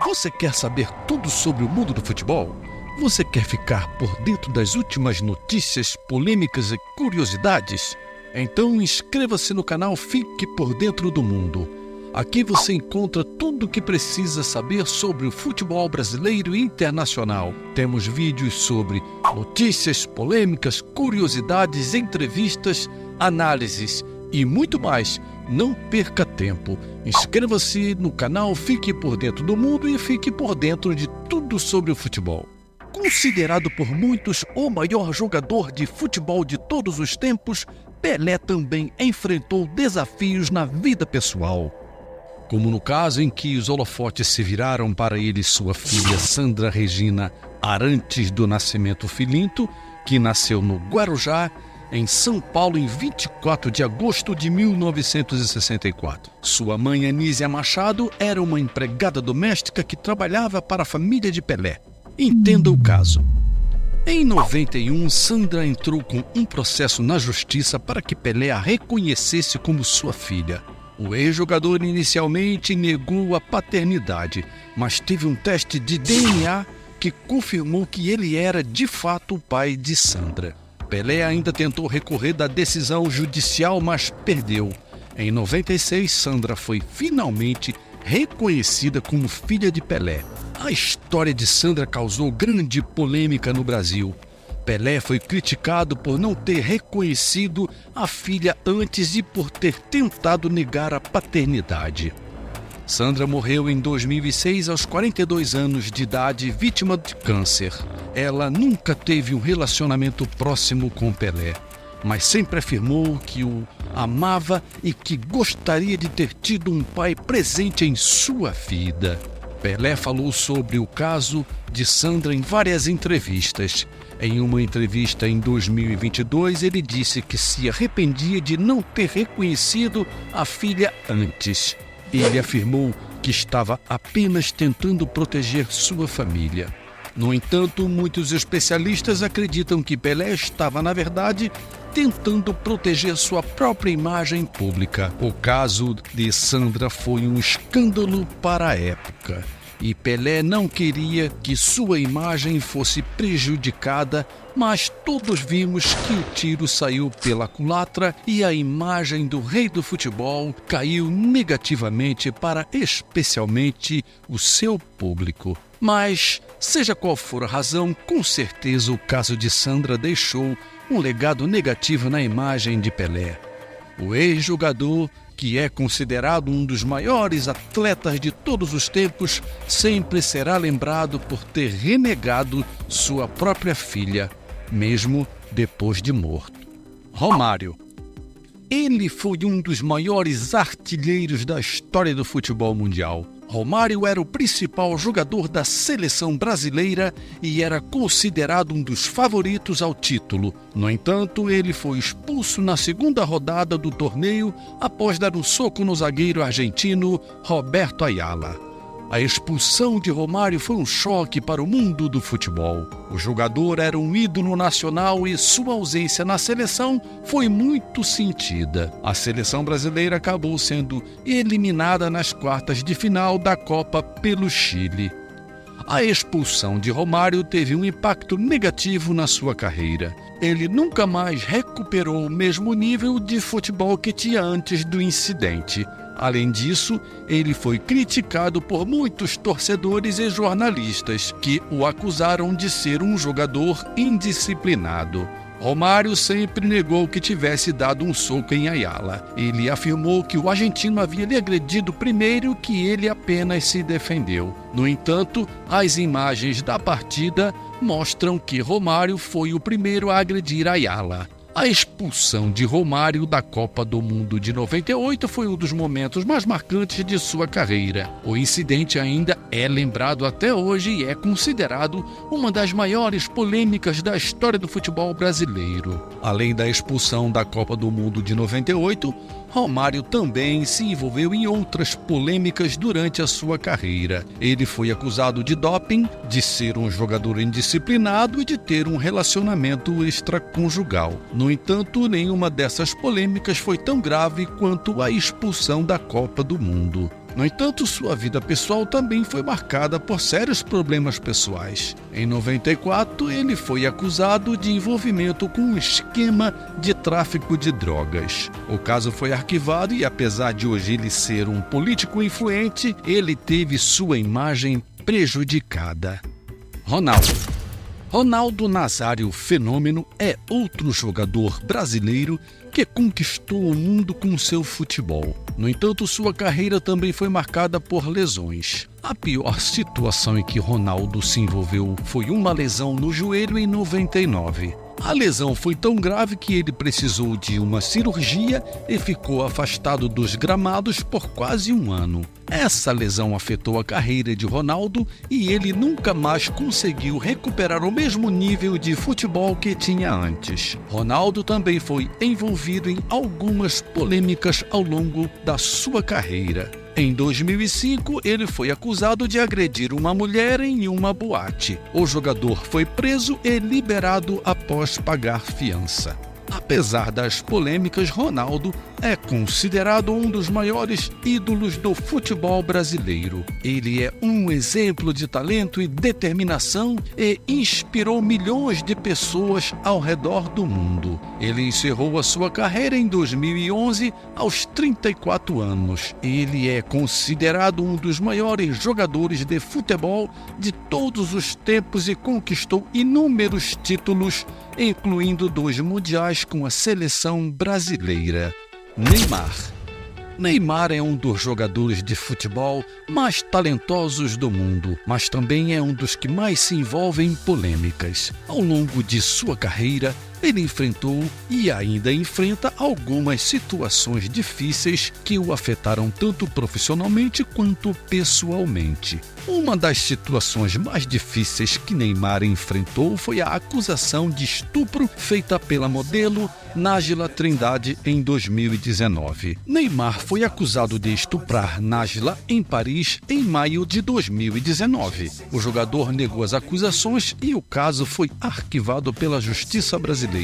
Você quer saber tudo sobre o mundo do futebol? Você quer ficar por dentro das últimas notícias, polêmicas e curiosidades? Então inscreva-se no canal Fique por Dentro do Mundo. Aqui você encontra tudo o que precisa saber sobre o futebol brasileiro e internacional. Temos vídeos sobre notícias, polêmicas, curiosidades, entrevistas, análises e muito mais. Não perca tempo. Inscreva-se no canal Fique por Dentro do Mundo e fique por dentro de tudo sobre o futebol. Considerado por muitos o maior jogador de futebol de todos os tempos, Pelé também enfrentou desafios na vida pessoal. Como no caso em que os holofotes se viraram para ele e sua filha Sandra Regina Arantes do Nascimento Filinto, que nasceu no Guarujá, em São Paulo, em 24 de agosto de 1964. Sua mãe, Anísia Machado, era uma empregada doméstica que trabalhava para a família de Pelé. Entenda o caso. Em 91, Sandra entrou com um processo na justiça para que Pelé a reconhecesse como sua filha. O ex-jogador inicialmente negou a paternidade, mas teve um teste de DNA que confirmou que ele era de fato o pai de Sandra. Pelé ainda tentou recorrer da decisão judicial, mas perdeu. Em 96, Sandra foi finalmente reconhecida como filha de Pelé. A história de Sandra causou grande polêmica no Brasil. Pelé foi criticado por não ter reconhecido a filha antes e por ter tentado negar a paternidade. Sandra morreu em 2006 aos 42 anos de idade, vítima de câncer. Ela nunca teve um relacionamento próximo com Pelé, mas sempre afirmou que o amava e que gostaria de ter tido um pai presente em sua vida. Pelé falou sobre o caso de Sandra em várias entrevistas. Em uma entrevista em 2022, ele disse que se arrependia de não ter reconhecido a filha antes. Ele afirmou que estava apenas tentando proteger sua família. No entanto, muitos especialistas acreditam que Pelé estava, na verdade, tentando proteger sua própria imagem pública. O caso de Sandra foi um escândalo para a época. E Pelé não queria que sua imagem fosse prejudicada, mas todos vimos que o tiro saiu pela culatra e a imagem do rei do futebol caiu negativamente para especialmente o seu público. Mas, seja qual for a razão, com certeza o caso de Sandra deixou um legado negativo na imagem de Pelé. O ex-jogador, que é considerado um dos maiores atletas de todos os tempos, sempre será lembrado por ter renegado sua própria filha, mesmo depois de morto. Romário. Ele foi um dos maiores artilheiros da história do futebol mundial. Romário era o principal jogador da seleção brasileira e era considerado um dos favoritos ao título. No entanto, ele foi expulso na segunda rodada do torneio após dar um soco no zagueiro argentino Roberto Ayala. A expulsão de Romário foi um choque para o mundo do futebol. O jogador era um ídolo nacional e sua ausência na seleção foi muito sentida. A seleção brasileira acabou sendo eliminada nas quartas de final da Copa pelo Chile. A expulsão de Romário teve um impacto negativo na sua carreira. Ele nunca mais recuperou o mesmo nível de futebol que tinha antes do incidente. Além disso, ele foi criticado por muitos torcedores e jornalistas que o acusaram de ser um jogador indisciplinado. Romário sempre negou que tivesse dado um soco em Ayala. Ele afirmou que o argentino havia lhe agredido primeiro e que ele apenas se defendeu. No entanto, as imagens da partida mostram que Romário foi o primeiro a agredir Ayala. A expulsão de Romário da Copa do Mundo de 98 foi um dos momentos mais marcantes de sua carreira. O incidente ainda é lembrado até hoje e é considerado uma das maiores polêmicas da história do futebol brasileiro. Além da expulsão da Copa do Mundo de 98, Romário também se envolveu em outras polêmicas durante a sua carreira. Ele foi acusado de doping, de ser um jogador indisciplinado e de ter um relacionamento extraconjugal. No entanto, nenhuma dessas polêmicas foi tão grave quanto a expulsão da Copa do Mundo. No entanto, sua vida pessoal também foi marcada por sérios problemas pessoais. Em 94, ele foi acusado de envolvimento com um esquema de tráfico de drogas. O caso foi arquivado e, apesar de hoje ele ser um político influente, ele teve sua imagem prejudicada. Ronaldo Nazário Fenômeno é outro jogador brasileiro que conquistou o mundo com seu futebol. No entanto, sua carreira também foi marcada por lesões. A pior situação em que Ronaldo se envolveu foi uma lesão no joelho em 99. A lesão foi tão grave que ele precisou de uma cirurgia e ficou afastado dos gramados por quase um ano. Essa lesão afetou a carreira de Ronaldo e ele nunca mais conseguiu recuperar o mesmo nível de futebol que tinha antes. Ronaldo também foi envolvido em algumas polêmicas ao longo da sua carreira. Em 2005, ele foi acusado de agredir uma mulher em uma boate. O jogador foi preso e liberado após pagar fiança. Apesar das polêmicas, Ronaldo é considerado um dos maiores ídolos do futebol brasileiro. Ele é um exemplo de talento e determinação e inspirou milhões de pessoas ao redor do mundo. Ele encerrou a sua carreira em 2011 aos 34 anos. Ele é considerado um dos maiores jogadores de futebol de todos os tempos e conquistou inúmeros títulos, incluindo 2 mundiais com a seleção brasileira. Neymar é um dos jogadores de futebol mais talentosos do mundo, mas também é um dos que mais se envolve em polêmicas. Ao longo de sua carreira, ele enfrentou e ainda enfrenta algumas situações difíceis que o afetaram tanto profissionalmente quanto pessoalmente. Uma das situações mais difíceis que Neymar enfrentou foi a acusação de estupro feita pela modelo Nájila Trindade em 2019. Neymar foi acusado de estuprar Nájila em Paris em maio de 2019. O jogador negou as acusações e o caso foi arquivado pela Justiça brasileira.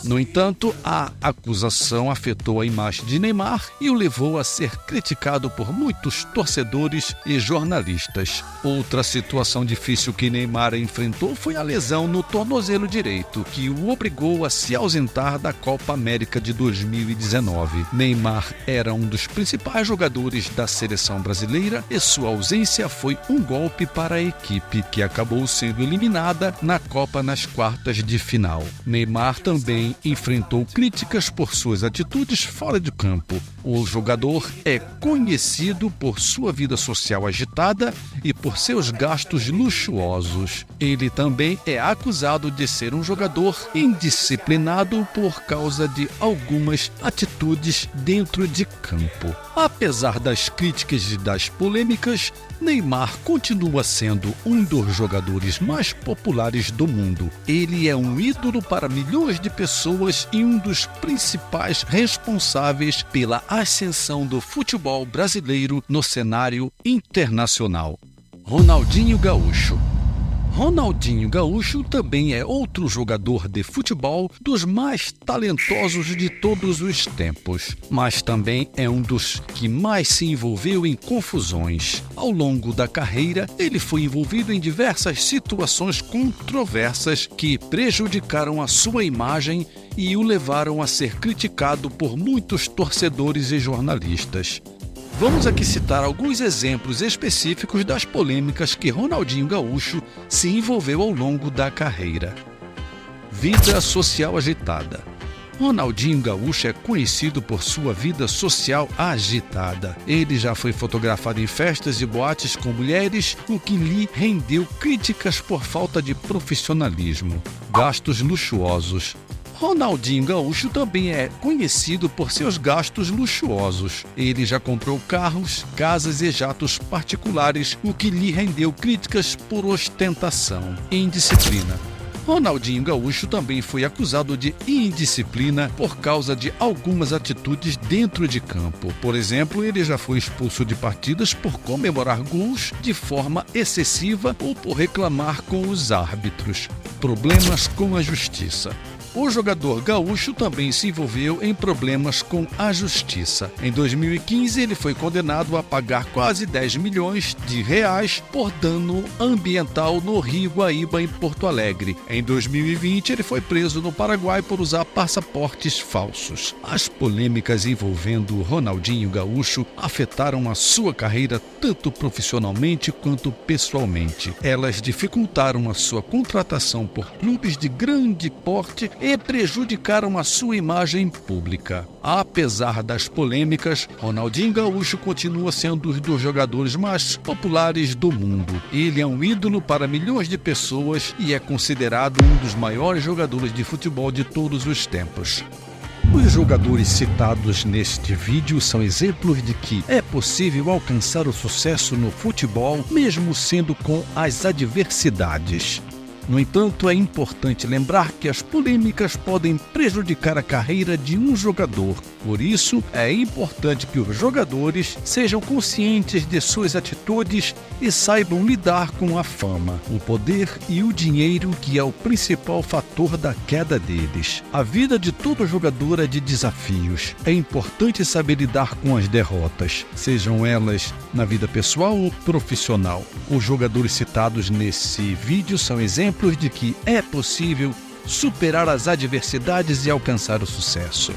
No entanto, a acusação afetou a imagem de Neymar e o levou a ser criticado por muitos torcedores e jornalistas. Outra situação difícil que Neymar enfrentou foi a lesão no tornozelo direito, que o obrigou a se ausentar da Copa América de 2019. Neymar era um dos principais jogadores da seleção brasileira e sua ausência foi um golpe para a equipe, que acabou sendo eliminada na Copa nas quartas de final. Neymar também enfrentou críticas por suas atitudes fora de campo. O jogador é conhecido por sua vida social agitada e por seus gastos luxuosos. Ele também é acusado de ser um jogador indisciplinado por causa de algumas atitudes dentro de campo. Apesar das críticas e das polêmicas, Neymar continua sendo um dos jogadores mais populares do mundo. Ele é um ídolo para milhões de pessoas e um dos principais responsáveis pela ascensão do futebol brasileiro no cenário internacional. Ronaldinho Gaúcho também é outro jogador de futebol dos mais talentosos de todos os tempos, mas também é um dos que mais se envolveu em confusões. Ao longo da carreira, ele foi envolvido em diversas situações controversas que prejudicaram a sua imagem e o levaram a ser criticado por muitos torcedores e jornalistas. Vamos aqui citar alguns exemplos específicos das polêmicas que Ronaldinho Gaúcho se envolveu ao longo da carreira. Vida social agitada. Ronaldinho Gaúcho é conhecido por sua vida social agitada. Ele já foi fotografado em festas e boates com mulheres, o que lhe rendeu críticas por falta de profissionalismo. Gastos luxuosos. Ronaldinho Gaúcho também é conhecido por seus gastos luxuosos. Ele já comprou carros, casas e jatos particulares, o que lhe rendeu críticas por ostentação e indisciplina. Ronaldinho Gaúcho também foi acusado de indisciplina por causa de algumas atitudes dentro de campo. Por exemplo, ele já foi expulso de partidas por comemorar gols de forma excessiva ou por reclamar com os árbitros. Problemas com a justiça. O jogador gaúcho também se envolveu em problemas com a justiça. Em 2015, ele foi condenado a pagar quase 10 milhões de reais por dano ambiental no Rio Guaíba, em Porto Alegre. Em 2020, ele foi preso no Paraguai por usar passaportes falsos. As polêmicas envolvendo Ronaldinho Gaúcho afetaram a sua carreira tanto profissionalmente quanto pessoalmente. Elas dificultaram a sua contratação por clubes de grande porte e prejudicaram a sua imagem pública. Apesar das polêmicas, Ronaldinho Gaúcho continua sendo um dos jogadores mais populares do mundo. Ele é um ídolo para milhões de pessoas e é considerado um dos maiores jogadores de futebol de todos os tempos. Os jogadores citados neste vídeo são exemplos de que é possível alcançar o sucesso no futebol mesmo sendo com as adversidades. No entanto, é importante lembrar que as polêmicas podem prejudicar a carreira de um jogador. Por isso, é importante que os jogadores sejam conscientes de suas atitudes e saibam lidar com a fama, o poder e o dinheiro, que é o principal fator da queda deles. A vida de todo jogador é de desafios. É importante saber lidar com as derrotas, sejam elas na vida pessoal ou profissional. Os jogadores citados nesse vídeo são exemplos de que é possível superar as adversidades e alcançar o sucesso.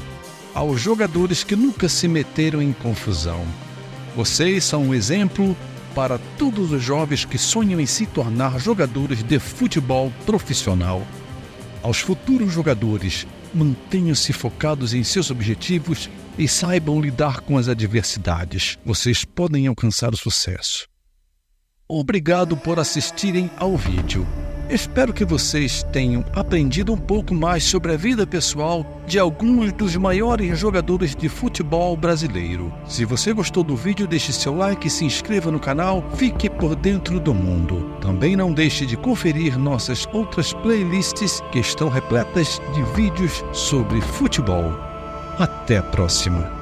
Aos jogadores que nunca se meteram em confusão, vocês são um exemplo para todos os jovens que sonham em se tornar jogadores de futebol profissional. Aos futuros jogadores, mantenham-se focados em seus objetivos e saibam lidar com as adversidades. Vocês podem alcançar o sucesso. Obrigado por assistirem ao vídeo. Espero que vocês tenham aprendido um pouco mais sobre a vida pessoal de alguns dos maiores jogadores de futebol brasileiro. Se você gostou do vídeo, deixe seu like e se inscreva no canal. Fique por dentro do mundo. Também não deixe de conferir nossas outras playlists que estão repletas de vídeos sobre futebol. Até a próxima!